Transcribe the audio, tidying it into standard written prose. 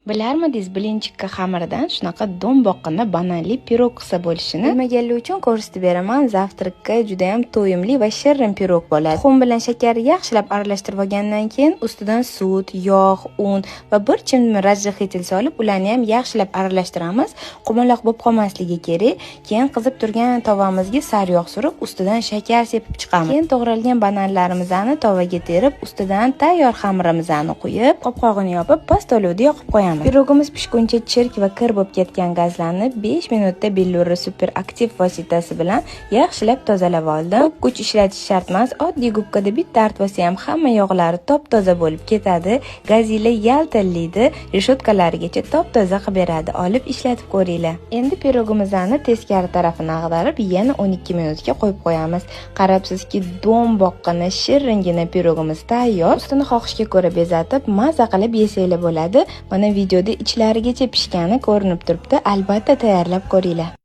Bilarmidingiz, bilinchikka xamirdan shunaqa do'mboqqina bananli pirog qilsa bo'lishini? Bilmaganlar uchun ko'rsatib beraman. Zavtrakka juda ham to'yimli va shirin pirog bo'ladi. Tuxum bilan shakarni yaxshilab aralashtirib olgandan keyin ustidan sut, yog', un va bir chimdim razjahitelь solib, ularni ham yaxshilab aralashtiramiz. Qumaloq bo'lib qolmasligi kerak. Keyin qizib turgan tovamizga saryog' surib, ustidan shakar sepib chiqamiz. Keyin to'g'ralgan bananlarimizni tovaga terib, ustidan tayyor xamirimizni qo'yib, qopqog'ini yopib, pastoluvda yoqib qo'yamiz. Pirogimiz pishguncha chirk va kir bo'lib ketgan gazlarni 5 minutda billuri super aktiv vositasi bilan yaxshilab tozalab oldim. Ko'p kuch ishlatish shart emas. Oddiy gubkada bitta artsa ham hamma yog'lari top-toza bo'lib ketadi. Gazinglar yaltillaydi, reshotkalarigacha top-toza qilib beradi. Olib ishlatib ko'ringlar. Endi pirogimizni teskari tarafini ag'darib, yana 12 minutga qo'yib qo'yamiz. Qarabsizki, do'mboqqina, shiringina pirogimiz tayyor. Ustini xohishga ko'ra bezatib, maza qilib yesanglar bo'ladi. Mana videoda ichlarigacha pishgani ko'rinib turibdi. Albatta tayyorlab ko'ringlar.